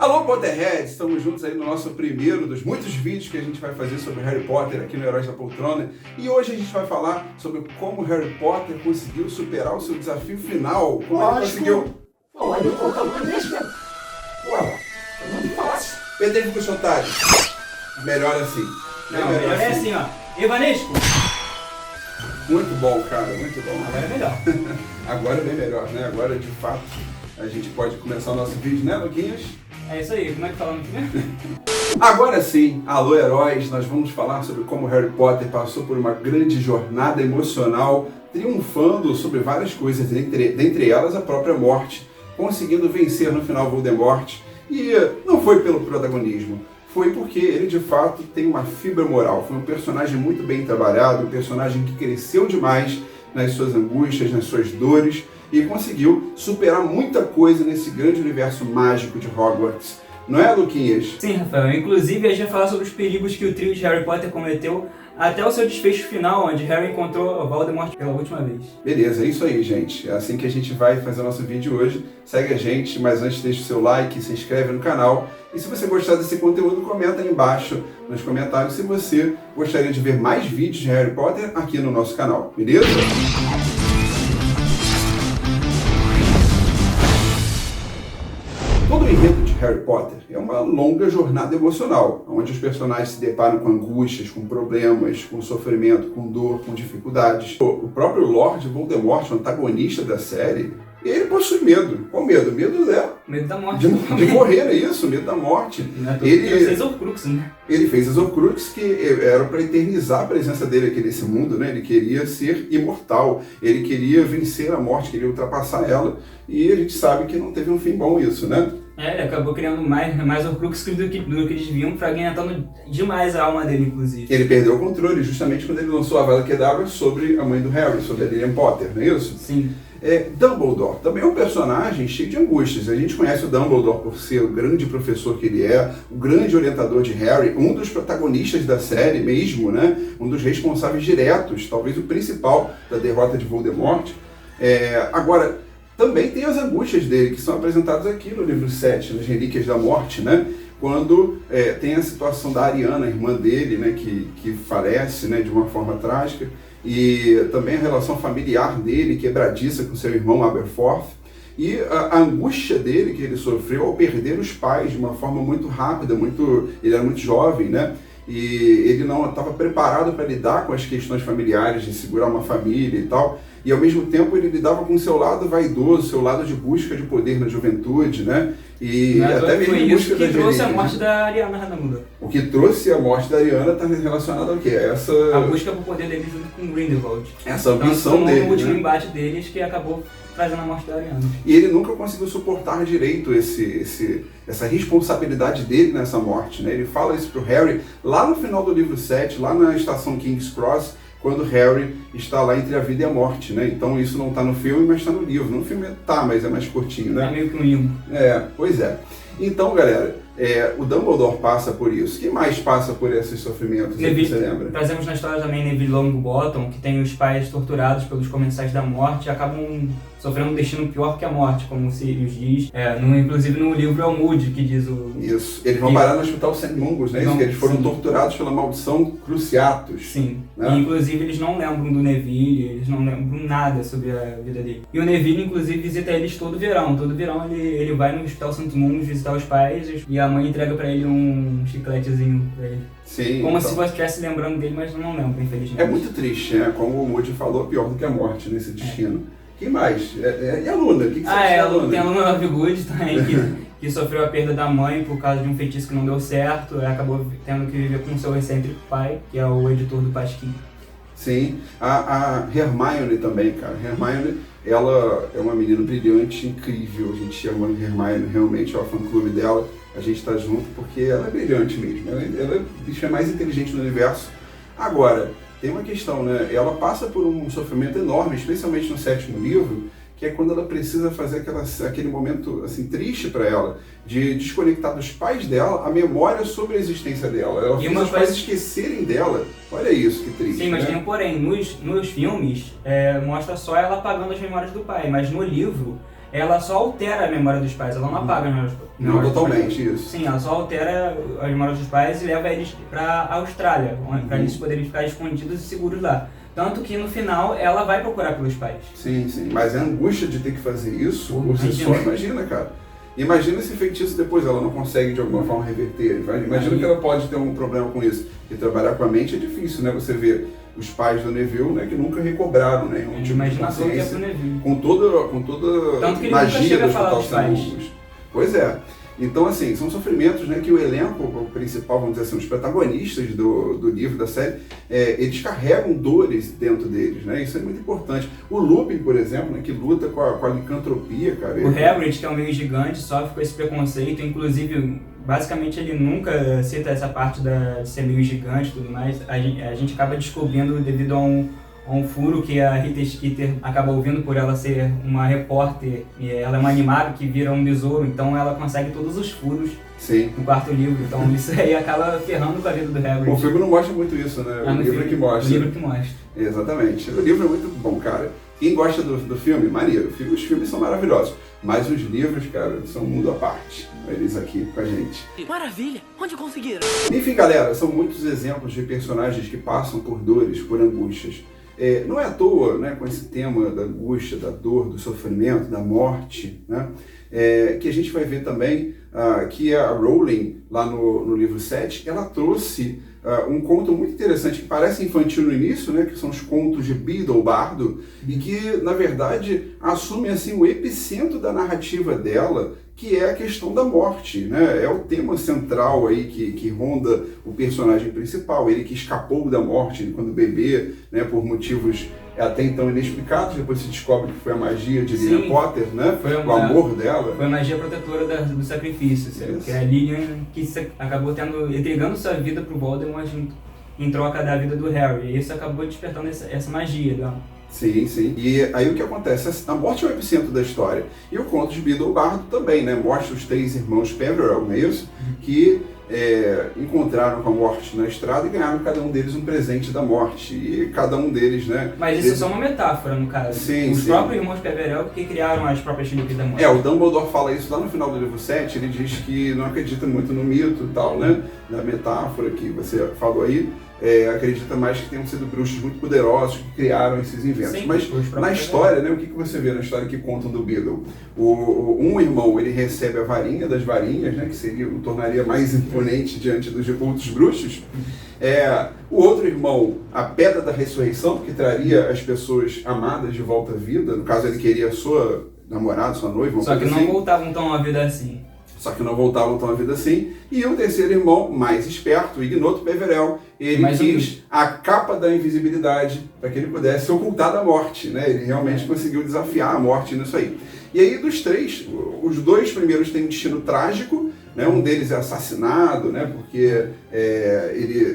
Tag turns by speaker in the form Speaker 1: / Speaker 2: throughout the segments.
Speaker 1: Alô, Potterheads! Estamos juntos aí no nosso primeiro dos muitos vídeos que a gente vai fazer sobre Harry Potter aqui no Heróis da Poltrona. E hoje a gente vai falar sobre como Harry Potter conseguiu superar o seu desafio final. Como ele conseguiu...
Speaker 2: Olha, eu tô mesmo.
Speaker 1: Ué,
Speaker 2: Não posso.
Speaker 1: Pedro com o otário. Melhor assim.
Speaker 3: Não, melhor é assim, ó. Evanesco.
Speaker 1: Muito bom, cara, muito bom.
Speaker 3: Agora é melhor.
Speaker 1: Agora é bem melhor, né? Agora, de fato, a gente pode começar o nosso vídeo, né, Luquinhas?
Speaker 3: É isso aí, como é que fala no primeiro?
Speaker 1: Agora sim, alô heróis, nós vamos falar sobre como Harry Potter passou por uma grande jornada emocional, triunfando sobre várias coisas, dentre elas a própria morte, conseguindo vencer no final Voldemort. E não foi pelo protagonismo, foi porque ele de fato tem uma fibra moral, foi um personagem muito bem trabalhado, um personagem que cresceu demais nas suas angústias, nas suas dores, e conseguiu superar muita coisa nesse grande universo mágico de Hogwarts. Não é, Luquinhas?
Speaker 3: Sim, Rafael. Inclusive, a gente vai falar sobre os perigos que o trio de Harry Potter cometeu até o seu desfecho final, onde Harry encontrou Voldemort pela última vez.
Speaker 1: Beleza, é isso aí, gente. É assim que a gente vai fazer o nosso vídeo hoje. Segue a gente, mas antes deixa o seu like, se inscreve no canal. E se você gostar desse conteúdo, comenta aí embaixo nos comentários se você gostaria de ver mais vídeos de Harry Potter aqui no nosso canal. Beleza? Todo o enredo de Harry Potter é uma longa jornada emocional, onde os personagens se deparam com angústias, com problemas, com sofrimento, com dor, com dificuldades. O próprio Lord Voldemort, o antagonista da série, ele possui medo. Qual medo? Medo
Speaker 3: Medo da morte.
Speaker 1: de morrer, é isso, medo da morte.
Speaker 3: Ele fez Horcrux, né?
Speaker 1: Ele fez as Horcrux, que era para eternizar a presença dele aqui nesse mundo, né? Ele queria ser imortal, ele queria vencer a morte, queria ultrapassar ela. E a gente sabe que não teve um fim bom isso, né?
Speaker 3: Ele acabou criando mais Horcrux do que eles deviam, fragmentando demais a alma dele, inclusive.
Speaker 1: Ele perdeu o controle justamente quando ele lançou a Avada Kedavra sobre a mãe do Harry, sobre a Lilian Potter, não é isso?
Speaker 3: Sim.
Speaker 1: Dumbledore também é um personagem cheio de angústias. A gente conhece o Dumbledore por ser o grande professor que ele é, o grande orientador de Harry, um dos protagonistas da série mesmo, né? Um dos responsáveis diretos, talvez o principal da derrota de Voldemort. Agora, também tem as angústias dele, que são apresentadas aqui no livro 7, nas Relíquias da Morte, né? Quando tem a situação da Ariana, a irmã dele, né? que falece, né? De uma forma trágica. E também a relação familiar dele, quebradiça com seu irmão Aberforth, e a angústia dele que ele sofreu ao perder os pais de uma forma muito rápida, ele era muito jovem, né? E ele não estava preparado para lidar com as questões familiares, de segurar uma família e tal, e ao mesmo tempo ele lidava com o seu lado vaidoso, seu lado de busca de poder na juventude, né? E até mesmo em busca da
Speaker 3: que trouxe a morte da Ariana Radamunda.
Speaker 1: O que trouxe a morte da Ariana está relacionado ao quê?
Speaker 3: A busca por poder dele junto com Grindelwald.
Speaker 1: Essa ambição dele,
Speaker 3: o último
Speaker 1: né?
Speaker 3: embate deles que acabou trazendo a morte da Ariana.
Speaker 1: E ele nunca conseguiu suportar direito essa responsabilidade dele nessa morte, né? Ele fala isso pro Harry lá no final do livro 7, lá na estação King's Cross, quando Harry está lá entre a vida e a morte, né? Então isso não está no filme, mas está no livro. No filme tá, mas é mais curtinho, né?
Speaker 3: É meio que um limbo.
Speaker 1: Pois é. Então, galera, o Dumbledore passa por isso. Quem mais passa por esses sofrimentos?
Speaker 3: Neville,
Speaker 1: você lembra?
Speaker 3: Trazemos na história também Neville Longbottom, que tem os pais torturados pelos comensais da morte e acabam sofrendo um destino pior que a morte, como o Sirius diz. Inclusive no livro é o Moody que diz o...
Speaker 1: Isso. Eles vão parar no Hospital St. Mungus, né? Isso, que eles foram torturados pela maldição Cruciatus.
Speaker 3: Sim.
Speaker 1: Né?
Speaker 3: E, inclusive, eles não lembram do Neville, eles não lembram nada sobre a vida dele. E o Neville, inclusive, visita eles todo verão. Todo verão ele vai no Hospital St. Mungus visitar os pais e a mãe entrega pra ele um chicletezinho pra ele.
Speaker 1: Sim.
Speaker 3: Como se você estivesse lembrando dele, mas não lembro, infelizmente.
Speaker 1: É muito triste, né? Como o Moody falou, pior do que a morte nesse destino. Quem mais? E a Luna? O que você acha da Luna?
Speaker 3: Tem a Luna Lovegood também, que sofreu a perda da mãe por causa de um feitiço que não deu certo. Ela acabou tendo que viver com seu excêntrico pai, que é o editor do Pasquim.
Speaker 1: Sim. A Hermione também, cara. Hermione, ela é uma menina brilhante, incrível. A gente ama a Hermione, realmente é o fã-clube dela. A gente tá junto porque ela é brilhante mesmo. Ela é a bicha mais inteligente do universo. Agora, tem uma questão, né? Ela passa por um sofrimento enorme, especialmente no 7º livro, que é quando ela precisa fazer aquele momento assim, triste para ela, de desconectar dos pais dela a memória sobre a existência dela. Ela fez os pais esquecerem dela. Olha isso, que triste.
Speaker 3: Sim, mas
Speaker 1: né?
Speaker 3: tem um porém. Nos filmes, mostra só ela apagando as memórias do pai, mas no livro, ela só altera a memória dos pais, ela não apaga a memória dos pais.
Speaker 1: Não totalmente, isso.
Speaker 3: Sim, ela só altera a memória dos pais e leva eles pra Austrália, pra eles poderem ficar escondidos e seguros lá. Tanto que no final ela vai procurar pelos pais.
Speaker 1: Sim, mas a angústia de ter que fazer isso, por si
Speaker 3: Imagina.
Speaker 1: só, imagina, cara. Imagina esse feitiço depois ela não consegue de alguma forma reverter. Imagina que ela pode ter um problema com isso. E trabalhar com a mente é difícil, né? Você vê os pais do Neville, né, que nunca recobraram nenhum tipo de
Speaker 3: Imaginação que é pro
Speaker 1: consciência.
Speaker 3: Neville.
Speaker 1: Com toda
Speaker 3: Tanto que ele nunca
Speaker 1: magia
Speaker 3: chega a
Speaker 1: dos
Speaker 3: falar dos pais.
Speaker 1: Totalmente. Pois é. Então, assim, são sofrimentos, né, que o elenco principal, vamos dizer assim, os protagonistas do livro, da série, eles carregam dores dentro deles, né? Isso é muito importante. O Lupin, por exemplo, né, que luta com a licantropia, cara.
Speaker 3: O Hagrid, que é um meio gigante, sofre com esse preconceito, inclusive, basicamente ele nunca cita essa parte de ser meio gigante e tudo mais. A gente acaba descobrindo devido a um furo que a Rita Skeeter acaba ouvindo por ela ser uma repórter, e ela é uma animaga que vira um besouro, então ela consegue todos os furos.
Speaker 1: Sim.
Speaker 3: No quarto livro, então isso aí acaba ferrando com a vida do Hagrid.
Speaker 1: O filme não mostra muito isso, né? O livro que mostra.
Speaker 3: O livro que mostra.
Speaker 1: Exatamente. O livro é muito bom, cara. Quem gosta do filme, maneiro. Os filmes são maravilhosos. Mas os livros, cara, são um mundo à parte. Eles aqui com a gente.
Speaker 4: Maravilha! Onde conseguiram?
Speaker 1: Enfim, galera, são muitos exemplos de personagens que passam por dores, por angústias. Não é à toa, né, com esse tema da angústia, da dor, do sofrimento, da morte, né, que a gente vai ver também que a Rowling, lá no livro 7, ela trouxe um conto muito interessante, que parece infantil no início, né, que são os contos de Beedle, Bardo, e que, na verdade, assume assim, o epicentro da narrativa dela, que é a questão da morte, né? É o tema central aí que ronda o personagem principal, ele que escapou da morte quando bebê, né, por motivos até então inexplicados, depois se descobre que foi a magia de Lilian Potter, né? O amor dela.
Speaker 3: Foi a magia protetora do sacrifício, que é a Lilian que acabou entregando sua vida pro Voldemort em troca da vida do Harry, e isso acabou despertando essa magia dela.
Speaker 1: Sim. E aí o que acontece? A morte é o epicentro da história. E o conto de Beedle Bardo também, né? Mostra os 3 irmãos Peverell, não é isso? Que encontraram com a morte na estrada e ganharam cada um deles um presente da morte. E cada um deles, né?
Speaker 3: Mas isso é só uma metáfora, no caso. Os próprios irmãos Peverell que criaram as próprias relíquias da morte.
Speaker 1: O Dumbledore fala isso lá no final do livro 7, ele diz que não acredita muito no mito e tal, né? Na metáfora que você falou aí. Acredita mais que tenham sido bruxos muito poderosos que criaram esses inventos.
Speaker 3: Sim,
Speaker 1: mas na história, né, o que você vê na história que contam do Beedle? Um irmão, ele recebe a varinha das varinhas, né, que o tornaria mais imponente diante dos outros bruxos. O outro irmão, a Pedra da Ressurreição, que traria as pessoas amadas de volta à vida. No caso, ele queria a sua namorada, sua noiva,
Speaker 3: só que não voltavam tão à vida assim. E o terceiro irmão, mais esperto, o Ignoto Peverell, ele quis a capa da invisibilidade para que ele pudesse ocultar da morte, né? Ele realmente conseguiu desafiar a morte nisso aí. E aí, dos 3, os 2 primeiros têm um destino trágico, né? Um deles é assassinado, né? Porque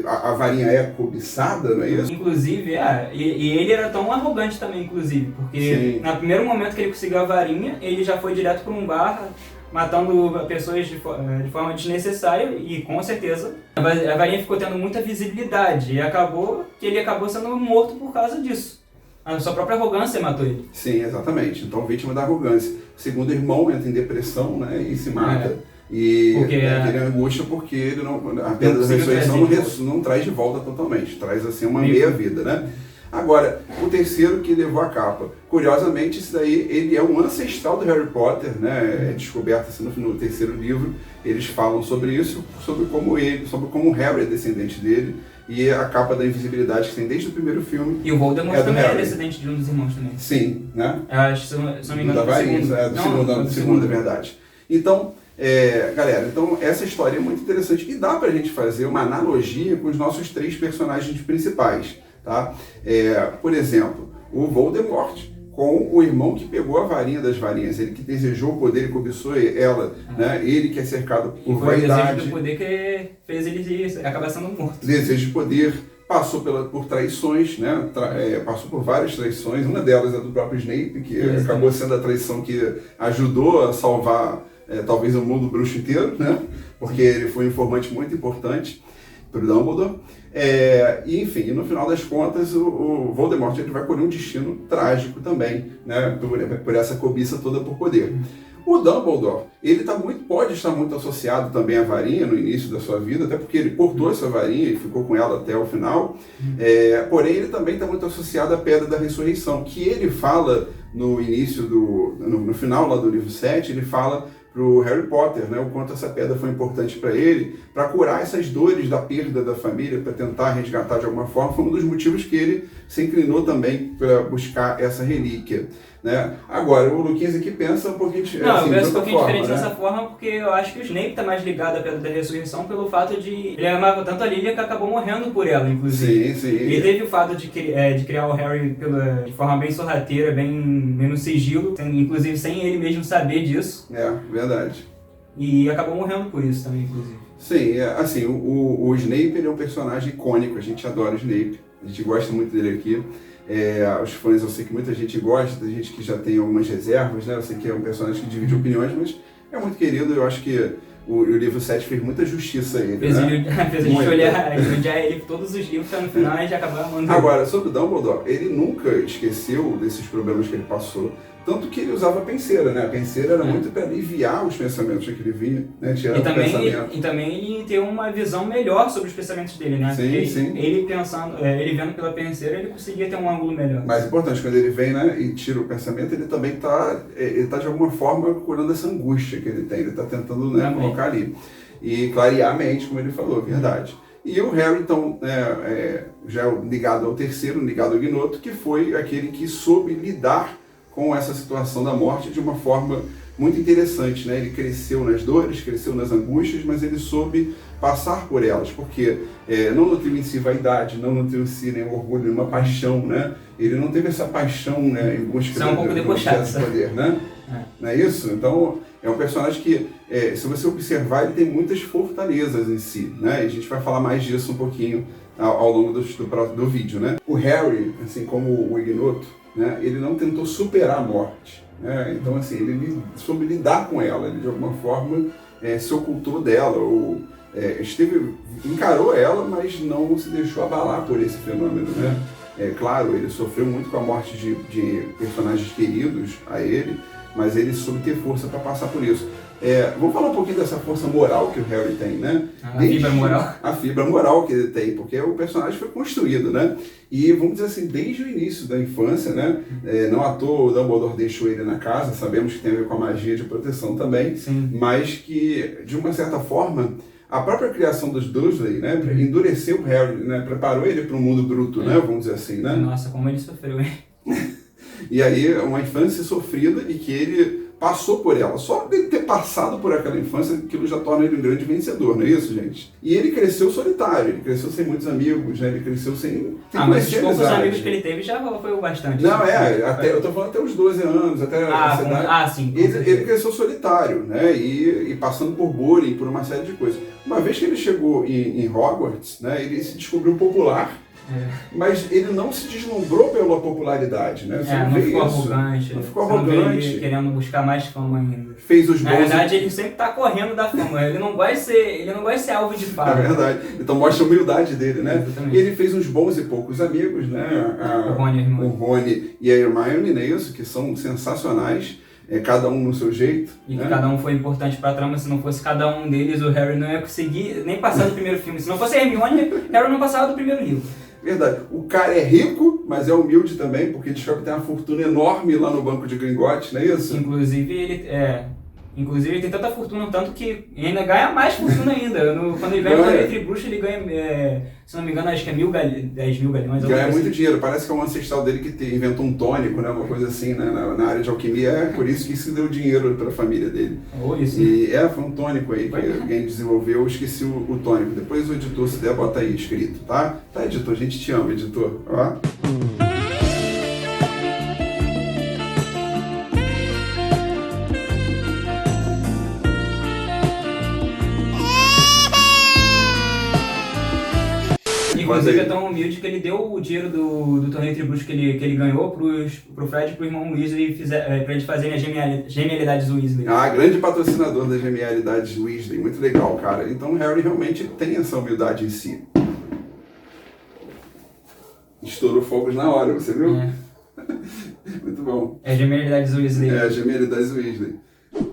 Speaker 3: a varinha é cobiçada, não é isso? Inclusive, e ele era tão arrogante também, inclusive, porque no primeiro momento que ele conseguiu a varinha, ele já foi direto para um bar, matando pessoas de forma desnecessária, e com certeza a varinha ficou tendo muita visibilidade e ele acabou sendo morto por causa disso. A sua própria arrogância matou ele.
Speaker 1: Sim, exatamente. Então, vítima da arrogância. O segundo irmão entra em depressão, né, e se mata. E ele angústia porque a Pedra da Ressurreição não traz de volta totalmente, traz assim uma meia-vida, né? Agora, o terceiro que levou a capa. Curiosamente, esse daí, ele é um ancestral do Harry Potter, né? É descoberto assim, no terceiro livro. Eles falam sobre isso, sobre como o Harry é descendente dele. E a capa da invisibilidade que tem desde o primeiro filme.
Speaker 3: E o Voldemort também é descendente de um dos irmãos também.
Speaker 1: Sim, né?
Speaker 3: Acho que, se não me engano,
Speaker 1: do segundo, é verdade. Então, galera, essa história é muito interessante. E dá pra gente fazer uma analogia com os nossos 3 personagens principais. Tá? Por exemplo, o Voldemort com o irmão que pegou a varinha das varinhas, ele que desejou o poder e cobiçou ela, né? Ele que é cercado por vaidade.
Speaker 3: O desejo do poder que fez ele acabar sendo morto.
Speaker 1: Desejo de poder, passou por traições, né? Passou por várias traições, uma delas é do próprio Snape, que acabou sendo a traição que ajudou a salvar talvez o mundo bruxo inteiro, né? Porque ele foi um informante muito importante. pro Dumbledore. E enfim, no final das contas, o Voldemort ele vai colher um destino trágico também, né, por essa cobiça toda por poder. O Dumbledore, ele pode estar muito associado também à varinha no início da sua vida, até porque ele portou essa varinha e ficou com ela até o final. Porém, ele também está muito associado à Pedra da Ressurreição, que ele fala no início no final lá do livro 7, ele fala pro Harry Potter, né, o quanto essa pedra foi importante para ele, para curar essas dores da perda da família, para tentar resgatar de alguma forma, foi um dos motivos que ele se inclinou também para buscar essa relíquia. Né? Agora, o Luquinhas aqui pensa um pouquinho diferente.
Speaker 3: Não, eu penso um pouquinho
Speaker 1: forma,
Speaker 3: diferente
Speaker 1: né?
Speaker 3: dessa forma, porque eu acho que o Snape tá mais ligado à Pedra da Ressurreição pelo fato de... Ele amava tanto a Lily que acabou morrendo por ela, inclusive.
Speaker 1: Sim.
Speaker 3: Ele teve o fato de criar o Harry de forma bem sorrateira, bem no sigilo, inclusive sem ele mesmo saber disso.
Speaker 1: Verdade.
Speaker 3: E acabou morrendo por isso também, inclusive.
Speaker 1: Sim, assim, o Snape ele é um personagem icônico, a gente adora o Snape, a gente gosta muito dele aqui. Os fãs, eu sei que muita gente gosta, tem gente que já tem algumas reservas, né? Eu sei que é um personagem que divide opiniões, mas é muito querido. Eu acho que o livro 7 fez muita justiça a ele.
Speaker 3: Fez a gente odiar ele todos os livros, para no final a gente acabar mandando.
Speaker 1: Agora, sobre o Dumbledore, ele nunca esqueceu desses problemas que ele passou. Tanto que ele usava a penseira, né? A penseira era muito para aliviar os pensamentos que ele vinha, né? Tirar o pensamento.
Speaker 3: E também ele ter uma visão melhor sobre os pensamentos dele, né?
Speaker 1: Sim.
Speaker 3: Ele pensando, ele vendo pela penseira, ele conseguia ter um ângulo melhor.
Speaker 1: Mais importante, quando ele vem, né, e tira o pensamento, ele também tá de alguma forma curando essa angústia que ele tem. Ele tá tentando, né, colocar ali. E clarear a mente, como ele falou, verdade. E o Harry, então, já ligado ao terceiro, ligado ao Ignoto, que foi aquele que soube lidar com essa situação da morte de uma forma muito interessante, né? Ele cresceu nas dores, cresceu nas angústias, mas ele soube passar por elas, porque não nutriu em si vaidade, não nutriu em si nenhum orgulho, nenhuma paixão, né? Ele não teve essa paixão, né, em busca
Speaker 3: um pouco debochado,
Speaker 1: desse poder, né? Não é isso? Então, é um personagem que, se você observar, ele tem muitas fortalezas em si, né? E a gente vai falar mais disso um pouquinho ao longo do vídeo, né? O Harry, assim como o Ignoto, né, ele não tentou superar a morte, né? Então, assim, ele soube lidar com ela, ele de alguma forma se ocultou dela, ou encarou ela, mas não se deixou abalar por esse fenômeno, né? Claro, ele sofreu muito com a morte de personagens queridos a ele, mas ele soube ter força para passar por isso. Vamos falar um pouquinho dessa força moral que o Harry tem, né?
Speaker 3: Fibra moral.
Speaker 1: A fibra moral que ele tem, porque o personagem foi construído, né? E vamos dizer assim, desde o início da infância, né? Não à toa o Dumbledore deixou ele na casa, sabemos que tem a ver com a magia de proteção também, mas que, de uma certa forma, a própria criação dos Dursley, né? Endureceu o Harry, né? Preparou ele para um mundo bruto, né? Vamos dizer assim, né?
Speaker 3: Nossa, como ele sofreu, hein?
Speaker 1: E aí, uma infância sofrida e que ele passou por ela. Só dele ter passado por aquela infância, aquilo já torna ele um grande vencedor, não é isso, gente? E ele cresceu solitário, ele cresceu sem muitos amigos, né? Ele cresceu sem
Speaker 3: mas os poucos amigos que ele teve já foi o bastante.
Speaker 1: Não, eu tô falando até os 12 anos, até essa idade.
Speaker 3: Sim.
Speaker 1: Ele cresceu solitário, né? E passando por bullying, por uma série de coisas. Uma vez que ele chegou em Hogwarts, né? Ele se descobriu popular. Mas ele não se deslumbrou pela popularidade, né? Você
Speaker 3: não ficou arrogante.
Speaker 1: Não ficou arrogante.
Speaker 3: Ele querendo buscar mais fama ainda.
Speaker 1: Fez os bons.
Speaker 3: Na verdade, ele sempre tá correndo da fama. Ele não gosta de ser alvo de fama.
Speaker 1: É verdade. Então mostra a humildade dele, né?
Speaker 3: Exatamente.
Speaker 1: E ele fez uns bons e poucos amigos, né? O Rony e a Hermione, né? Isso, que são sensacionais. Cada um no seu jeito.
Speaker 3: E que cada um foi importante pra trama. Se não fosse cada um deles, o Harry não ia conseguir nem passar do primeiro filme. Se não fosse a Hermione, Harry não passava do primeiro livro.
Speaker 1: Verdade. O cara é rico, mas é humilde também, porque descobre que tem uma fortuna enorme lá no banco de Gringotts, não é isso?
Speaker 3: Inclusive ele tem tanta fortuna, tanto que ainda ganha mais fortuna ainda. Quando ele vai no Entre Bruxos, ele ganha, se não me engano, acho que é 10 mil galeões.
Speaker 1: Ganha muito dinheiro. Parece que é um ancestral dele que inventou um tônico, né? Uma coisa assim, né? Na área de alquimia. Por isso que isso deu dinheiro para a família dele.
Speaker 3: Ou isso.
Speaker 1: E foi um tônico aí que alguém desenvolveu. Eu esqueci o tônico. Depois o editor, se der, bota aí escrito, tá? Tá, editor? A gente te ama, editor. Ó.
Speaker 3: Inclusive
Speaker 1: aí.
Speaker 3: é tão humilde que ele deu o dinheiro do torneio Tribruxo que ele ganhou pro Fred e pro irmão Weasley pra eles fazerem as genialidades Weasley.
Speaker 1: Ah, grande patrocinador das genialidades Weasley, muito legal, cara. Então o Harry realmente tem essa humildade em si. Estourou fogos na hora, você viu?
Speaker 3: É.
Speaker 1: Muito bom.
Speaker 3: É genialidades Weasley.
Speaker 1: É, genialidades Weasley.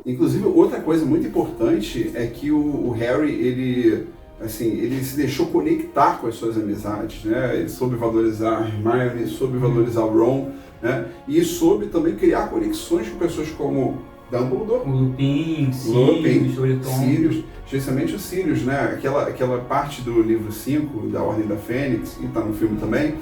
Speaker 1: Inclusive, outra coisa muito importante é que o Harry, ele se deixou conectar com as suas amizades, né? Ele soube valorizar a Hermione, soube valorizar o Ron, né? E soube também criar conexões com pessoas como Dumbledore,
Speaker 3: O Lupin, Sirius, o
Speaker 1: Sirius, especialmente o Sirius, né? Aquela parte do livro 5, da Ordem da Fênix, e tá no filme também,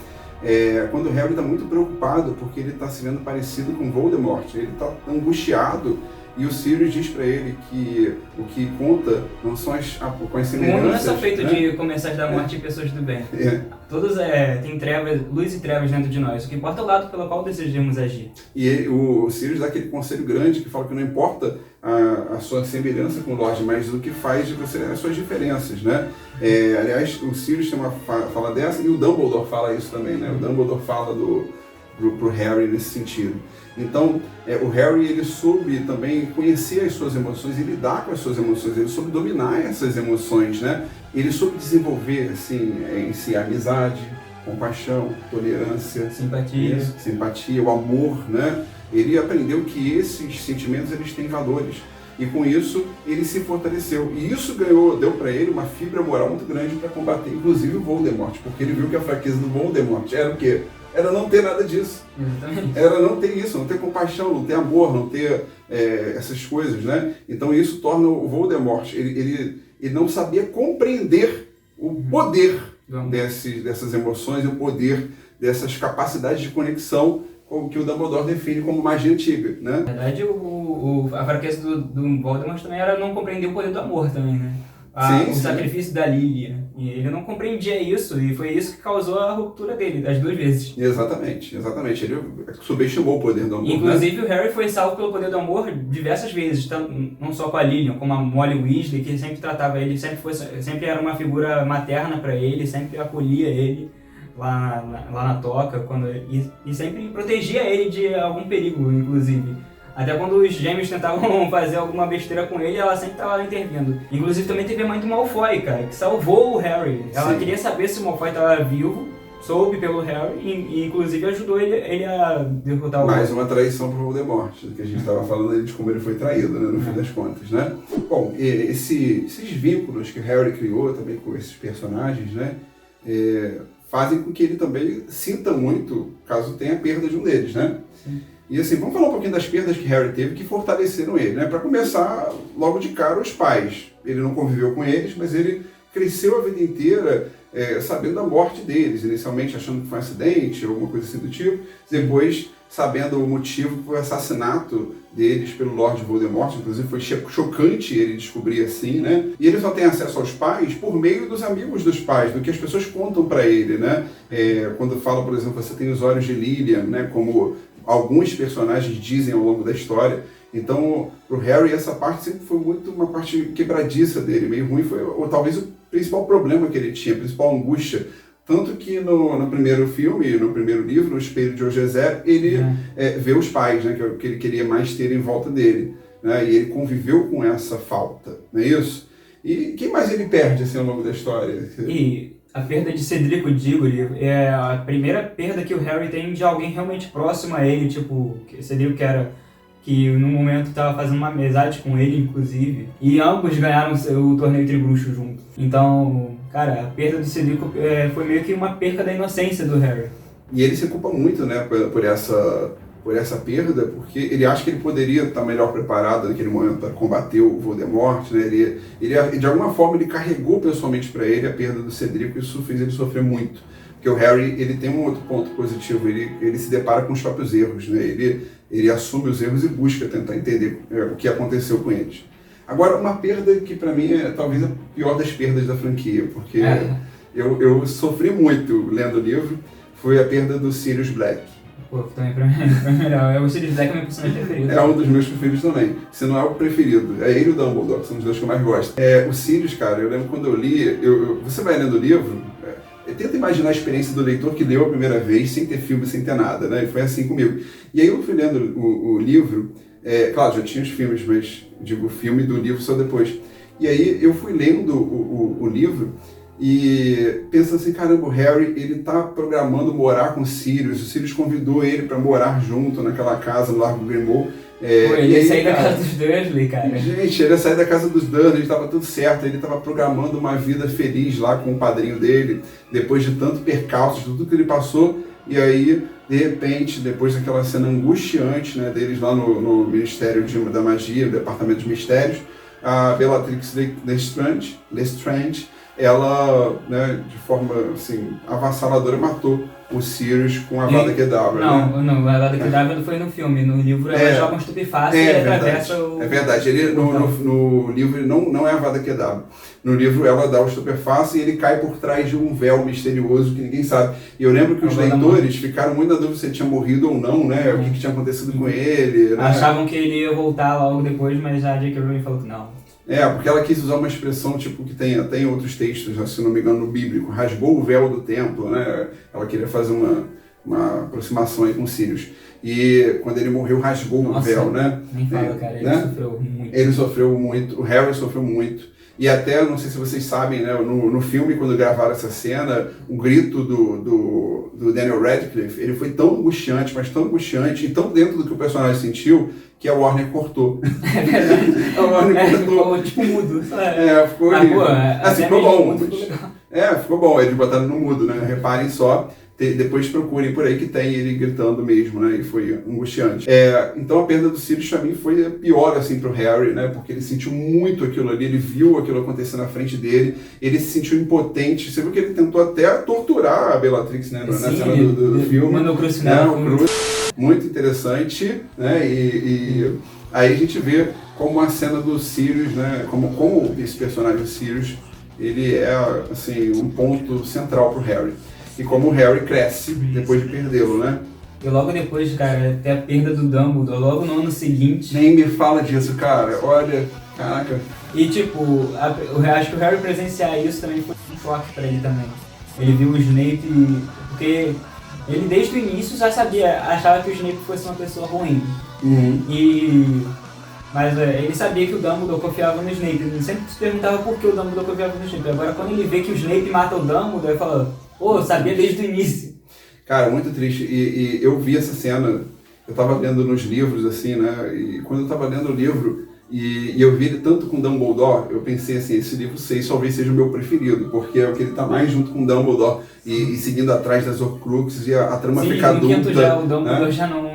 Speaker 1: quando o Harry está muito preocupado porque ele está se vendo parecido com Voldemort, ele está angustiado. E o Sirius diz pra ele que o que conta não são as semelhanças.
Speaker 3: O mundo não é só feito
Speaker 1: né?
Speaker 3: de comensais da morte e pessoas do bem. Todos tem trevas, luz e trevas dentro de nós. O que importa é o lado pelo qual desejamos agir.
Speaker 1: E o Sirius dá aquele conselho grande que fala que não importa a sua semelhança com o Lorde, mas o que faz de você as suas diferenças, né? Aliás, o Sirius tem uma fala dessa e o Dumbledore fala isso também, né? O Dumbledore fala pro Harry nesse sentido. Então, o Harry, ele soube também conhecer as suas emoções e lidar com as suas emoções, ele soube dominar essas emoções, né? Ele soube desenvolver, assim, em si, a amizade, compaixão, tolerância, simpatia, o amor, né? Ele aprendeu que esses sentimentos, eles têm valores. E com isso, ele se fortaleceu. E isso deu para ele uma fibra moral muito grande para combater, inclusive, o Voldemort. Porque ele viu que a fraqueza do Voldemort era o quê? Era não ter nada disso.
Speaker 3: Exatamente.
Speaker 1: Era não ter isso, não ter compaixão, não ter amor, não ter essas coisas, né? Então isso torna o Voldemort, ele não sabia compreender o poder dessas emoções e o poder dessas capacidades de conexão que o Dumbledore define como magia antiga, né?
Speaker 3: Na verdade, a fraqueza do Voldemort também era não compreender o poder do amor também, né? O sacrifício da Lily, né? E ele não compreendia isso, e foi isso que causou a ruptura dele, as 2 vezes.
Speaker 1: Exatamente. Ele subestimou o poder do amor.
Speaker 3: Inclusive,
Speaker 1: né?
Speaker 3: o Harry foi salvo pelo poder do amor diversas vezes, não só com a Lilian, como a Molly Weasley, que sempre tratava ele, sempre era uma figura materna para ele, sempre acolhia ele lá na toca, e sempre protegia ele de algum perigo, inclusive. Até quando os gêmeos tentavam fazer alguma besteira com ele, ela sempre estava lá intervindo. Inclusive também teve a mãe do Malfoy, cara, que salvou o Harry. Ela queria saber se o Malfoy estava vivo, soube pelo Harry e inclusive ajudou ele a derrotar o...
Speaker 1: Mais uma traição pro Voldemort, que a gente estava falando de como ele foi traído, né, no fim das contas, né? Bom, esses vínculos que o Harry criou também com esses personagens, né, fazem com que ele também sinta muito, caso tenha perda de um deles, né?
Speaker 3: Sim.
Speaker 1: E assim, vamos falar um pouquinho das perdas que Harry teve que fortaleceram ele, né? Para começar, logo de cara, os pais. Ele não conviveu com eles, mas ele cresceu a vida inteira sabendo da morte deles. Inicialmente achando que foi um acidente ou alguma coisa assim do tipo. Depois, sabendo o motivo do assassinato deles pelo Lord Voldemort. Inclusive, foi chocante ele descobrir assim, né? E ele só tem acesso aos pais por meio dos amigos dos pais, do que as pessoas contam para ele, né? Quando fala, por exemplo, você tem os olhos de Lilian, né? Como alguns personagens dizem ao longo da história. Então, pro Harry, essa parte sempre foi muito uma parte quebradiça dele, meio ruim. Foi ou talvez o principal problema que ele tinha, a principal angústia. Tanto que no primeiro filme, no primeiro livro, O Espelho de Ogezé, ele vê os pais, né, que é o que ele queria mais ter em volta dele. Né, e ele conviveu com essa falta, não é isso? E quem mais ele perde assim, ao longo da história?
Speaker 3: E a perda de Cedrico Diggory é a primeira perda que o Harry tem de alguém realmente próximo a ele, tipo, Cedrico que no momento estava fazendo uma amizade com ele, inclusive, e ambos ganharam o torneio Tribruxo junto. Então, cara, a perda do Cedrico foi meio que uma perca da inocência do Harry.
Speaker 1: E ele se culpa muito, né, por essa perda, porque ele acha que ele poderia estar melhor preparado naquele momento para combater o Voldemort, né? Ele de alguma forma ele carregou pessoalmente para ele a perda do Cedrico e isso fez ele sofrer muito. Porque o Harry, ele tem um outro ponto positivo, ele se depara com os próprios erros, né? Ele assume os erros e busca tentar entender o que aconteceu com eles. Agora, uma perda que para mim é talvez a pior das perdas da franquia, porque eu sofri muito lendo o livro, foi a perda do Sirius Black.
Speaker 3: Pô, também pra mim foi melhor. O Sirius Black é o meu personagem preferido.
Speaker 1: É um dos meus preferidos também. Se não é o preferido, é ele e o Dumbledore, que são os dois que eu mais gosto. O Sirius, cara, eu lembro quando eu li, você vai lendo o livro, tenta imaginar a experiência do leitor que leu a primeira vez, sem ter filme, sem ter nada, né? E foi assim comigo. E aí eu fui lendo o livro, claro, já tinha os filmes, mas digo, o filme do livro só depois. E aí eu fui lendo o livro e pensa assim, caramba, o Harry, ele tá programando morar com o Sirius convidou ele para morar junto naquela casa no Largo Grimmauld.
Speaker 3: Pô, ele ia sair da casa dos Dursley, cara.
Speaker 1: Gente, ele ia sair da casa dos Dursley, estava tudo certo, ele estava programando uma vida feliz lá com o padrinho dele, depois de tanto percalço, de tudo que ele passou, e aí, de repente, depois daquela cena angustiante, né, deles lá no Ministério da Magia, no Departamento de Mistérios, a Bellatrix Lestrange, ela, né, de forma assim, avassaladora, matou o Sirius com a Avada Kedavra.
Speaker 3: Não, a Avada Kedavra foi no filme. No livro ela joga um estupefaciente e atravessa o...
Speaker 1: É verdade, ele, no livro não é a Avada Kedavra. No livro ela dá o estupefaciente e ele cai por trás de um véu misterioso que ninguém sabe. E eu lembro que os leitores ficaram muito na dúvida se ele tinha morrido ou não, né? O que tinha acontecido com ele. Né?
Speaker 3: Achavam que ele ia voltar logo depois, mas a J.K. Rowling falou que não.
Speaker 1: Porque ela quis usar uma expressão tipo que tem até em outros textos, se não me engano, no bíblico, rasgou o véu do templo, né? Ela queria fazer uma aproximação aí com Sirius. E quando ele morreu, rasgou o véu, né?
Speaker 3: Nem fala, cara, ele sofreu muito.
Speaker 1: Ele sofreu muito, o Harry sofreu muito. E até, não sei se vocês sabem, né, no filme, quando gravaram essa cena, o grito do Daniel Radcliffe, ele foi tão angustiante, mas tão angustiante, e tão dentro do que o personagem sentiu, que a Warner cortou.
Speaker 3: É verdade.
Speaker 1: A Warner cortou.
Speaker 3: Ficou tipo mudo.
Speaker 1: Ficou horrível. Assim, ficou bom.
Speaker 3: Ficou
Speaker 1: ficou bom, eles botaram no mudo, né? Reparem só. Depois procurem por aí que tem ele gritando mesmo, né? E foi angustiante. Então a perda do Sirius pra mim foi pior assim pro Harry, né? Porque ele sentiu muito aquilo ali, ele viu aquilo acontecer na frente dele, ele se sentiu impotente. Você viu que ele tentou até torturar a Bellatrix, né? Na cena do filme.
Speaker 3: Mandou crucificar.
Speaker 1: Muito interessante, né? E aí a gente vê como a cena do Sirius, né? Como esse personagem do Sirius, ele é assim um ponto central pro Harry. E como o Harry cresce depois de perdê-lo, né?
Speaker 3: E logo depois, cara, até a perda do Dumbledore, logo no ano seguinte...
Speaker 1: Nem me fala disso, cara. Olha, caraca.
Speaker 3: E tipo, acho que o Harry presenciar isso também foi um choque pra ele também. Ele viu o Snape, porque ele desde o início já achava que o Snape fosse uma pessoa ruim. Mas ele sabia que o Dumbledore confiava no Snape. Ele sempre se perguntava por que o Dumbledore confiava no Snape. Agora quando ele vê que o Snape mata o Dumbledore, ele fala... Pô, eu sabia desde o início.
Speaker 1: Cara, muito triste. E eu vi essa cena, eu tava lendo nos livros, assim, né? E quando eu tava lendo o livro, e eu vi ele tanto com Dumbledore, eu pensei assim, esse livro 6 talvez seja o meu preferido, porque é o que ele tá mais junto com Dumbledore e seguindo atrás das Horcruxes, e a trama fica adulta.
Speaker 3: No quinto já, o Dumbledore já não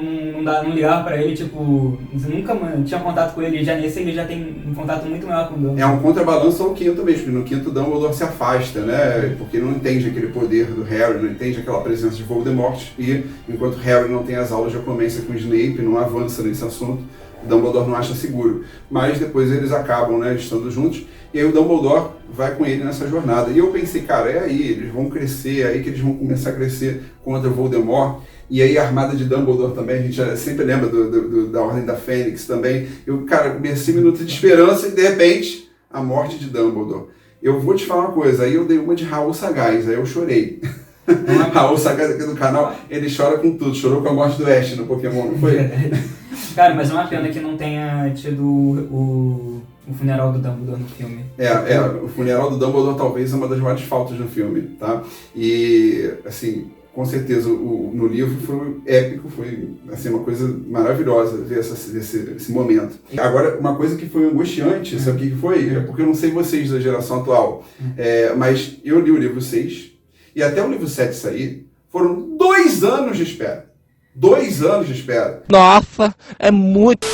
Speaker 3: ligava pra ele, tipo, nunca tinha contato com ele, já nesse ele já tem um contato muito maior com o Dumbledore.
Speaker 1: É um contrabalanço ao quinto mesmo, porque no quinto o Dumbledore se afasta, né, porque não entende aquele poder do Harry, não entende aquela presença de Voldemort, e enquanto Harry não tem as aulas de oclumência com o Snape, não avança nesse assunto, o Dumbledore não acha seguro. Mas depois eles acabam, né, estando juntos, e aí o Dumbledore vai com ele nessa jornada. E eu pensei, cara, é aí, eles vão crescer, é aí que eles vão começar a crescer contra o Voldemort. E aí a armada de Dumbledore também, a gente já sempre lembra da Ordem da Fênix também. Eu, cara, comecei minutos de esperança e de repente, a morte de Dumbledore. Eu vou te falar uma coisa, aí eu dei uma de Raul Sagaz, aí eu chorei. Raul Sagaz aqui do canal, ele chora com tudo, chorou com a morte do Ash no Pokémon, não foi?
Speaker 3: Cara, mas é uma pena que não tenha tido o funeral do Dumbledore no filme.
Speaker 1: O funeral do Dumbledore talvez é uma das maiores faltas no filme, tá? E, assim... Com certeza, no livro foi épico, foi assim, uma coisa maravilhosa ver esse momento. Agora, uma coisa que foi angustiante, sabe o que foi? É porque eu não sei vocês da geração atual, mas eu li o livro 6 e até o livro 7 sair, foram 2 anos de espera. 2 anos de espera.
Speaker 4: Nossa, é muito...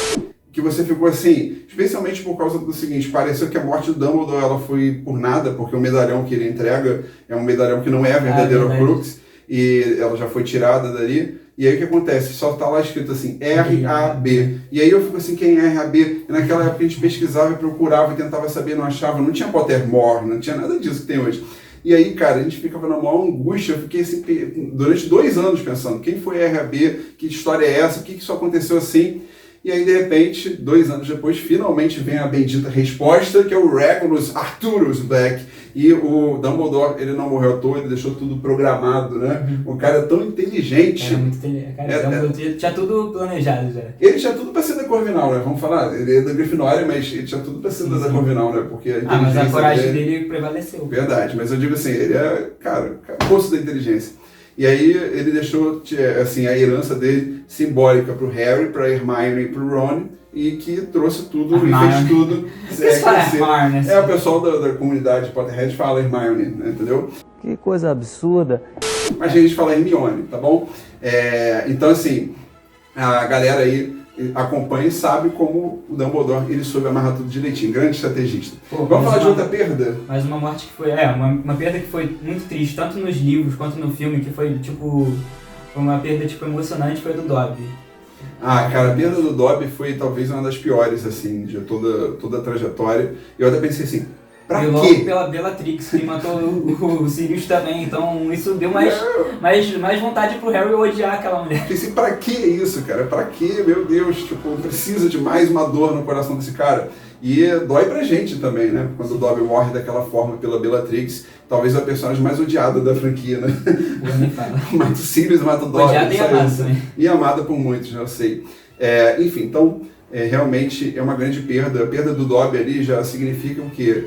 Speaker 1: Que você ficou assim, especialmente por causa do seguinte, pareceu que a morte do Dumbledore ela foi por nada, porque o medalhão que ele entrega é um medalhão que não é a verdadeira Horcrux. E ela já foi tirada dali, e aí o que acontece? Só tá lá escrito assim, R-A-B. E aí eu fico assim, quem é R-A-B? E naquela época a gente pesquisava e procurava e tentava saber, não achava, não tinha Pottermore, não tinha nada disso que tem hoje. E aí, cara, a gente ficava na maior angústia, eu fiquei assim, durante 2 anos pensando, quem foi R-A-B? Que história é essa? Por que isso aconteceu assim? E aí, de repente, 2 anos depois, finalmente vem a bendita resposta, que é o Regulus Arcturus Black. E o Dumbledore, ele não morreu à toa, ele deixou tudo programado, né? Um cara tão inteligente.
Speaker 3: Era muito inteligente. Cara, tinha tudo planejado já.
Speaker 1: Ele tinha tudo pra ser da Corvinal, né? Vamos falar, ele é da Grifinória, mas ele tinha tudo pra ser da Corvinal, né? Porque a inteligência
Speaker 3: mas a coragem dele prevaleceu.
Speaker 1: Verdade, mas eu digo assim, ele é, cara, poço da inteligência. E aí ele deixou, assim, a herança dele simbólica pro Harry, pra Hermione e pro Ron, e que trouxe tudo e fez tudo. O pessoal da comunidade Potterhead fala Hermione, né, entendeu?
Speaker 5: Que coisa absurda.
Speaker 1: Mas a gente fala Hermione, tá bom? Então, assim, a galera aí acompanha e sabe como o Dumbledore ele soube amarrar tudo direitinho. Grande estrategista. Vamos falar de outra perda?
Speaker 3: Mas uma morte que foi... uma perda que foi muito triste, tanto nos livros quanto no filme, que foi, tipo... Foi uma perda, tipo, emocionante, foi a do Dobby.
Speaker 1: Cara, a perda do Dobby foi talvez uma das piores, assim, de toda a trajetória. Eu até pensei assim, pra quê?
Speaker 3: Logo pela Bellatrix, que matou o Sirius também, então isso deu mais vontade pro Harry odiar aquela mulher.
Speaker 1: Pensei, pra que isso, cara? Pra que, meu Deus, tipo, precisa de mais uma dor no coração desse cara? E dói pra gente também, né? Quando o Dobby morre daquela forma pela Bellatrix, talvez a personagem mais odiada da franquia, né?
Speaker 3: Eu nem falo.
Speaker 1: Mata o Sirius, mata o Dobby.
Speaker 3: Odiada e amada também.
Speaker 1: E amada por muitos, né? Eu sei. Enfim, então, realmente é uma grande perda. A perda do Dobby ali já significa o quê?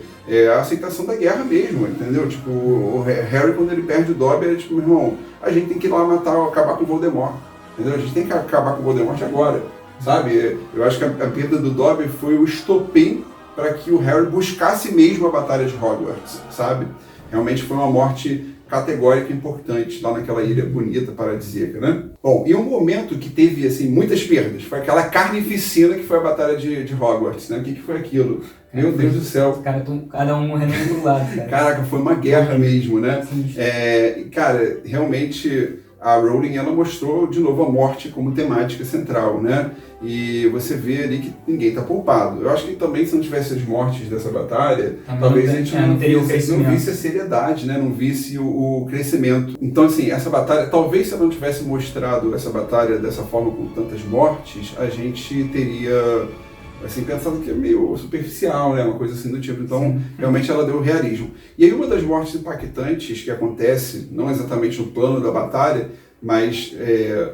Speaker 1: A aceitação da guerra mesmo, entendeu? Tipo, o Harry, quando ele perde o Dobby, é tipo, meu irmão, a gente tem que ir lá acabar com o Voldemort, entendeu? A gente tem que acabar com o Voldemort agora, sabe? Eu acho que a perda do Dobby foi o estopim para que o Harry buscasse mesmo a Batalha de Hogwarts, sabe? Realmente foi uma morte categórica importante lá naquela ilha bonita, paradisíaca, né? Bom, e um momento que teve, assim, muitas perdas, foi aquela carnificina que foi a Batalha de Hogwarts, né? O que foi aquilo? Meu Deus do céu.
Speaker 3: Cada um morrendo do lado, cara.
Speaker 1: Caraca, foi uma guerra mesmo, né? Cara, realmente a Rowling, ela mostrou de novo a morte como temática central, né? E você vê ali que ninguém tá poupado. Eu acho que também se não tivesse as mortes dessa batalha, talvez a gente não visse a seriedade, né? Não visse o crescimento. Então, assim, essa batalha, talvez se ela não tivesse mostrado essa batalha dessa forma com tantas mortes, a gente teria, assim, pensado que é meio superficial, né? Uma coisa assim do tipo. Então, realmente ela deu realismo. E aí uma das mortes impactantes que acontece, não exatamente no plano da batalha, mas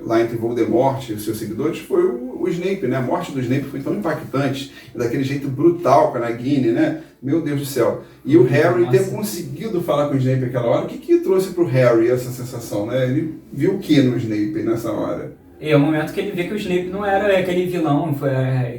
Speaker 1: lá entre Voldemort e os seus seguidores, foi o Snape, né? A morte do Snape foi tão impactante, daquele jeito brutal com a Nagini, né? Meu Deus do céu. E o Harry ter conseguido falar com o Snape naquela hora, o que trouxe pro Harry essa sensação, né? Ele viu o que no Snape nessa hora?
Speaker 3: É o momento que ele vê que o Snape não era aquele vilão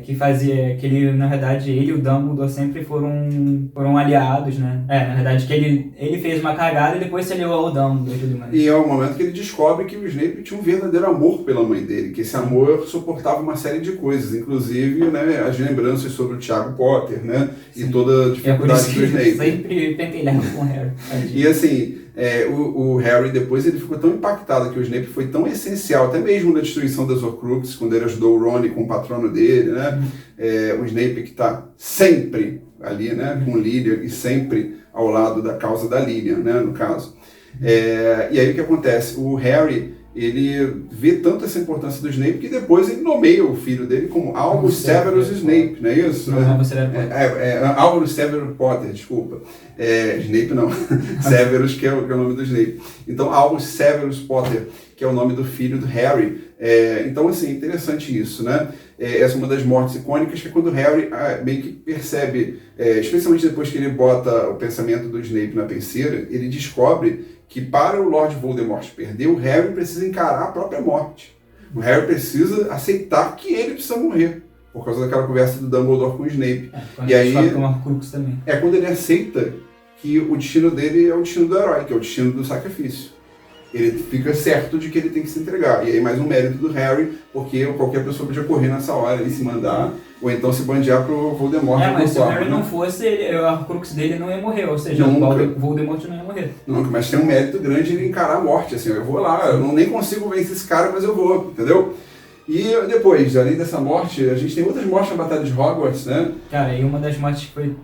Speaker 3: que fazia, que ele, na verdade, ele e o Dumbledore sempre foram aliados, né? Na verdade, que ele fez uma cagada e depois se aliou ao Dumbledore e tudo mais.
Speaker 1: E é o momento que ele descobre que o Snape tinha um verdadeiro amor pela mãe dele, que esse amor suportava uma série de coisas, inclusive, né, as lembranças sobre o Tiago Potter, né? Sim. E toda a dificuldade do Snape.
Speaker 3: Sempre pentelhava com o Harry.
Speaker 1: E assim, o Harry depois ele ficou tão impactado que o Snape foi tão essencial, até mesmo na destruição das Horcruxes, quando ele ajudou o Ron com o patrono dele, né? O Snape que está sempre ali, né, com Lilian e sempre ao lado da causa da Lilian, né, no caso. E aí o que acontece? O Harry, ele vê tanto essa importância do Snape que depois ele nomeia o filho dele como Albus Severus Snape, não é isso? Albus Severus Potter, desculpa. Snape não, Severus que é o nome do Snape. Então Albus Severus Potter, que é o nome do filho do Harry. Então, assim, interessante isso, né? Essa é uma das mortes icônicas, que é quando o Harry meio que percebe, especialmente depois que ele bota o pensamento do Snape na penseira, ele descobre que para o Lord Voldemort perder, o Harry precisa encarar a própria morte. O Harry precisa aceitar que ele precisa morrer, por causa daquela conversa do Dumbledore com o Snape.
Speaker 3: E aí, também.
Speaker 1: É quando ele aceita que o destino dele é o destino do herói, que é o destino do sacrifício. Ele fica certo de que ele tem que se entregar. E aí mais um mérito do Harry, porque qualquer pessoa podia correr nessa hora e se mandar, ou então se bandear pro Voldemort.
Speaker 3: Mas se o Harry não fosse, a Horcrux dele não ia morrer, ou seja, o Voldemort não ia morrer.
Speaker 1: Nunca, mas tem um mérito grande ele encarar a morte, assim, eu vou lá, eu nem consigo vencer esse cara, mas eu vou, entendeu? E depois, além dessa morte, a gente tem outras mortes na Batalha de Hogwarts, né?
Speaker 3: Cara, e uma das mortes que foi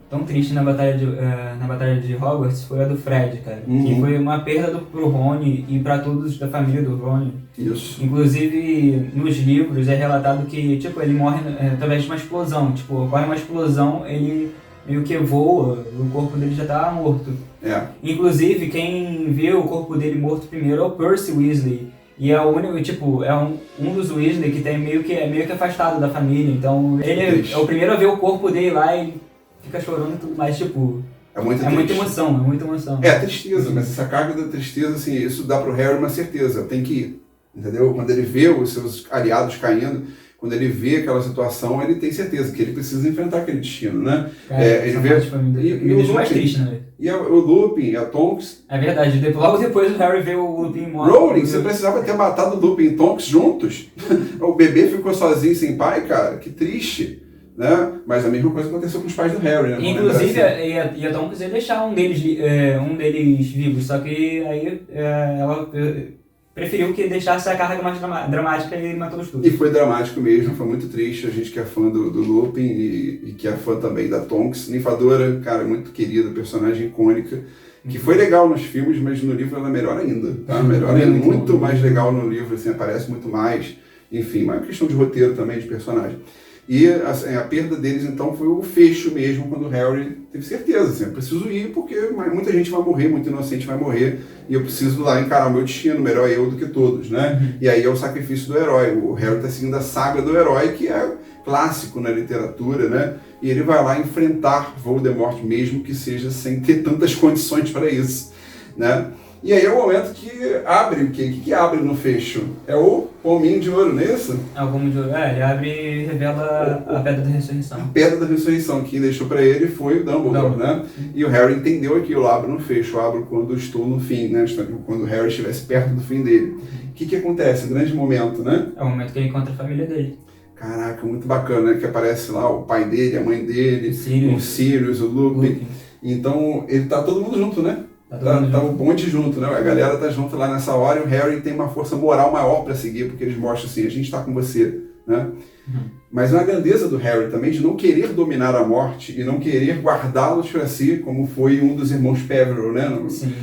Speaker 3: tão triste na batalha de Hogwarts foi a do Fred, cara.
Speaker 1: Uhum.
Speaker 3: Que foi uma perda pro Rony e pra todos da família do Rony.
Speaker 1: Isso.
Speaker 3: Inclusive, nos livros é relatado que, tipo, ele morre através de uma explosão. Tipo, ocorre uma explosão, ele meio que voa, o corpo dele já tá morto.
Speaker 1: É.
Speaker 3: Inclusive, quem vê o corpo dele morto primeiro é o Percy Weasley. E é o único, tipo, é um dos Weasley que tem meio que afastado da família. Então, ele é o primeiro a ver o corpo dele lá e fica chorando e tudo mais, tipo...
Speaker 1: É muita
Speaker 3: emoção.
Speaker 1: É, tristeza, mas essa carga da tristeza, assim, isso dá pro Harry uma certeza, tem que ir, entendeu? Quando ele vê os seus aliados caindo, quando ele vê aquela situação, ele tem certeza que ele precisa enfrentar aquele destino, né?
Speaker 3: Cara,
Speaker 1: ele vê...
Speaker 3: me deixa mais triste, né?
Speaker 1: E o Lupin, a Tonks...
Speaker 3: É verdade, logo depois o Harry vê o Lupin morto.
Speaker 1: Rowling, você precisava ter matado o Lupin e Tonks juntos. O bebê ficou sozinho, sem pai, cara, que triste. Né? Mas a mesma coisa aconteceu com os pais do Harry, né?
Speaker 3: Inclusive, a Tonks ia deixar um deles vivos, só que aí ela preferiu que deixasse a carga mais dramática e matou os todos.
Speaker 1: E foi dramático mesmo, foi muito triste. A gente que é fã do Lupin e que é fã também da Tonks. Ninfadora, cara, muito querida, personagem icônica, que foi legal nos filmes, mas no livro ela é melhor ainda. Tá? Muito mais legal no livro, assim, aparece muito mais. Enfim, uma questão de roteiro também, de personagem. E assim, a perda deles, então, foi o fecho mesmo, quando o Harry teve certeza, assim, eu preciso ir porque muita gente vai morrer, muito inocente vai morrer, e eu preciso lá encarar o meu destino, melhor eu do que todos, né? E aí é o sacrifício do herói. O Harry está seguindo a saga do herói, que é clássico na literatura, né? E ele vai lá enfrentar Voldemort, mesmo que seja sem ter tantas condições para isso, né? E aí é o momento que abre o quê? O que abre no fecho? É o pominho de ouro, não é isso?
Speaker 3: É o pominho de ouro. Ele abre e revela a Pedra da Ressurreição.
Speaker 1: A Pedra da Ressurreição, quem deixou para ele foi o Dumbledore, né? E o Harry entendeu aquilo, eu abro no fecho, eu abro quando estou no fim, né? Quando o Harry estivesse perto do fim dele. O que acontece? Um grande momento, né?
Speaker 3: É o momento que ele encontra a família dele.
Speaker 1: Caraca, muito bacana, né? Que aparece lá o pai dele, a mãe dele, o Sirius, o Lupin. Então, ele tá todo mundo junto, né? Tá o bonde junto, né? A galera tá junto lá nessa hora e o Harry tem uma força moral maior para seguir, porque eles mostram assim, a gente tá com você, né? Mas é uma grandeza do Harry também de não querer dominar a morte e não querer guardá-los para si, como foi um dos irmãos Peverell, né?
Speaker 3: Sim.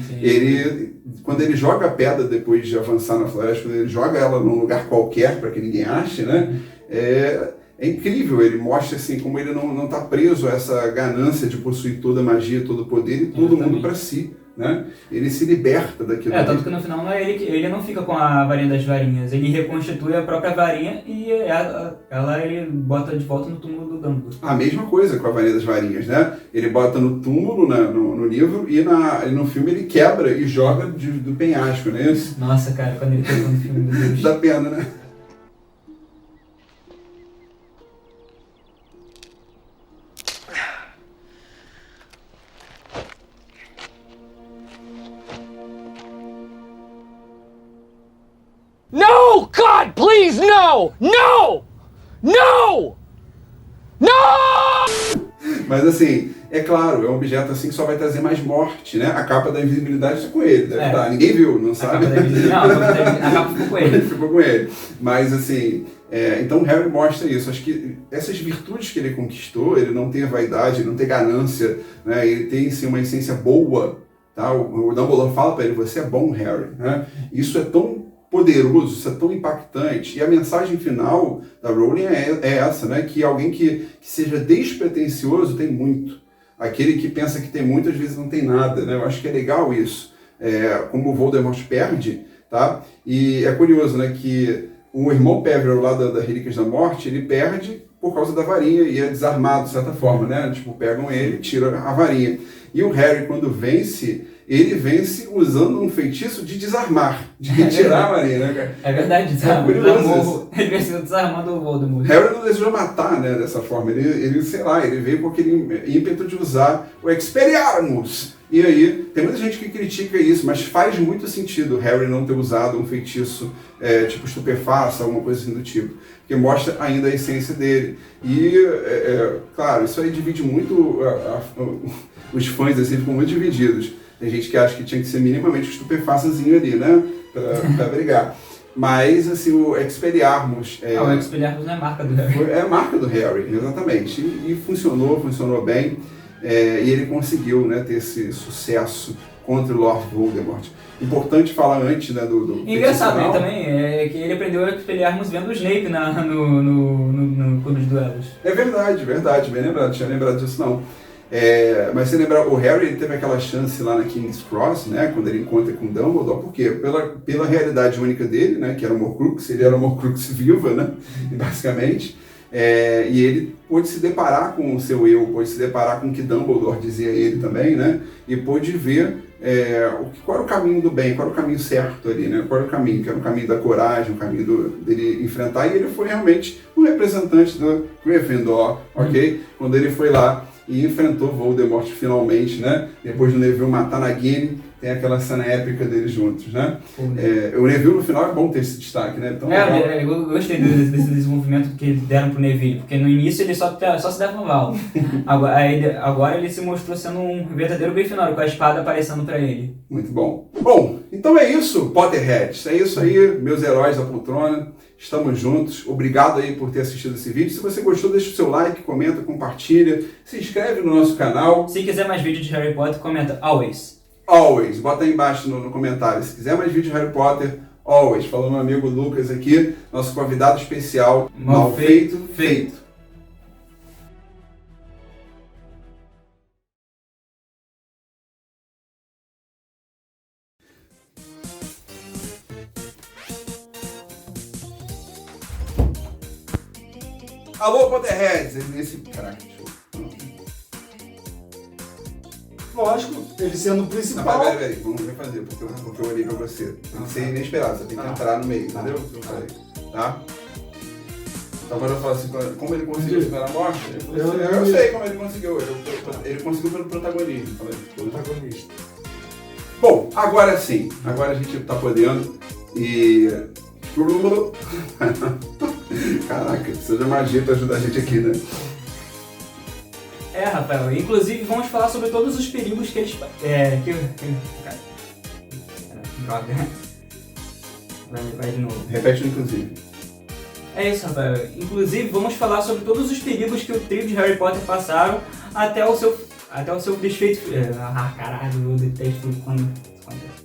Speaker 1: Quando ele joga a pedra depois de avançar na floresta, quando ele joga ela num lugar qualquer para que ninguém ache, né? É incrível, ele mostra assim como ele não tá preso a essa ganância de possuir toda a magia, todo o poder e todo mundo para si. Né? Ele se liberta daquilo.
Speaker 3: Tanto que no final não é ele não fica com a varinha das varinhas, ele reconstitui a própria varinha e ele bota de volta no túmulo do Dumbledore.
Speaker 1: A mesma coisa com a varinha das varinhas, né? Ele bota no túmulo, no livro, e no filme ele quebra e joga do penhasco, não é isso?
Speaker 3: Nossa, cara, quando ele pegou no filme, meu Deus.
Speaker 1: Dá pena, né?
Speaker 4: No! God, please, no! No! No! No!
Speaker 1: Mas assim, é claro, é um objeto assim que só vai trazer mais morte, né? A capa da invisibilidade está com ele, deve estar. Ninguém viu, não sabe?
Speaker 3: A capa ficou com ele.
Speaker 1: Ficou com ele. Mas assim, então o Harry mostra isso. Acho que essas virtudes que ele conquistou, ele não tem vaidade, ele não tem ganância, né? Ele tem sim uma essência boa, tá? O Dumbledore fala para ele, você é bom, Harry, né? Isso é tão poderoso, isso é tão impactante. E a mensagem final da Rowling é essa, né? Que alguém que seja despretensioso tem muito. Aquele que pensa que tem muito, às vezes não tem nada, né? Eu acho que é legal isso. Como o Voldemort perde, tá? E é curioso, né? Que o irmão Peverell lá da Relíquias da Morte, ele perde por causa da varinha e é desarmado, de certa forma, né? Tipo, pegam ele e tiram a varinha. E o Harry, quando vence, ele vence usando um feitiço de desarmar, de retirar a varinha, né, cara?
Speaker 3: É verdade, ele venceu desarmando o Voldemort.
Speaker 1: Harry não desejou matar, né, dessa forma. Ele, sei lá, ele veio com aquele ímpeto de usar o Expelliarmus. E aí, tem muita gente que critica isso, mas faz muito sentido o Harry não ter usado um feitiço tipo estupefaça, alguma coisa assim do tipo. Porque mostra ainda a essência dele. E, claro, isso aí divide muito os fãs, assim, ficam muito divididos. Tem gente que acha que tinha que ser minimamente um estupefaçazinho ali, né? Pra brigar. Mas, assim, o Expelliarmus...
Speaker 3: o Expelliarmus não é a marca do Harry.
Speaker 1: É a marca do Harry, exatamente. E funcionou bem. e ele conseguiu, né, ter esse sucesso contra o Lord Voldemort. Importante falar antes, né, do
Speaker 3: Engraçado, né,
Speaker 1: final.
Speaker 3: também, é que ele aprendeu a espelharmos vendo o Snape no Clube de Duelos.
Speaker 1: É verdade, bem lembrado, tinha lembrado disso não. Mas você lembra, o Harry ele teve aquela chance lá na King's Cross, né, quando ele encontra com Dumbledore, por quê? Pela realidade única dele, né, que era o Horcrux, ele era uma Horcrux viva, né, basicamente, e ele pôde se deparar com o seu eu, pôde se deparar com o que Dumbledore dizia a ele também, né, e pôde ver qual era o caminho do bem, qual era o caminho certo ali, né, qual era o caminho, que era o caminho da coragem, o caminho dele enfrentar, e ele foi realmente um representante do Gryffindor, ok? Quando ele foi lá e enfrentou Voldemort finalmente, né? Depois do Neville matar Nagini, tem aquela cena épica deles juntos, né? O Neville no final é bom ter esse destaque, né? Então,
Speaker 3: eu gostei desse desenvolvimento que deram pro Neville, porque no início ele só se dava mal. Agora ele se mostrou sendo um verdadeiro Grifinório, com a espada aparecendo pra ele.
Speaker 1: Muito bom. Bom, então é isso, Potterheads. É isso aí, meus heróis da poltrona. Estamos juntos. Obrigado aí por ter assistido esse vídeo. Se você gostou, deixa o seu like, comenta, compartilha. Se inscreve no nosso canal.
Speaker 3: Se quiser mais vídeos de Harry Potter, comenta always.
Speaker 1: Always. Bota aí embaixo no comentário. Se quiser mais vídeo de Harry Potter, always. Falou meu amigo Lucas aqui, nosso convidado especial. Mal feito, feito. Alô, Potterheads! Caraca, deixa eu...
Speaker 6: Lógico, ele sendo o
Speaker 1: Não,
Speaker 6: principal.
Speaker 1: peraí, vamos refazer, porque eu olhei pra você. Tem que ser inesperado, você tem que entrar no meio, entendeu? Eu falei, tá? Então agora eu falo assim, como ele conseguiu superar a morte? Eu sei como ele conseguiu. Ele conseguiu pelo protagonismo.
Speaker 6: Protagonista.
Speaker 1: Bom, agora sim. Agora a gente tá podendo e... Caraca, precisa de magia pra ajudar a gente aqui, né?
Speaker 3: Rafael, inclusive vamos falar sobre todos os perigos que eles... Droga. Vai de novo.
Speaker 1: Repete o inclusive.
Speaker 3: É isso, Rafael. Inclusive vamos falar sobre todos os perigos que o trio de Harry Potter passaram até o seu desfeito... caralho, eu detesto quando isso acontece.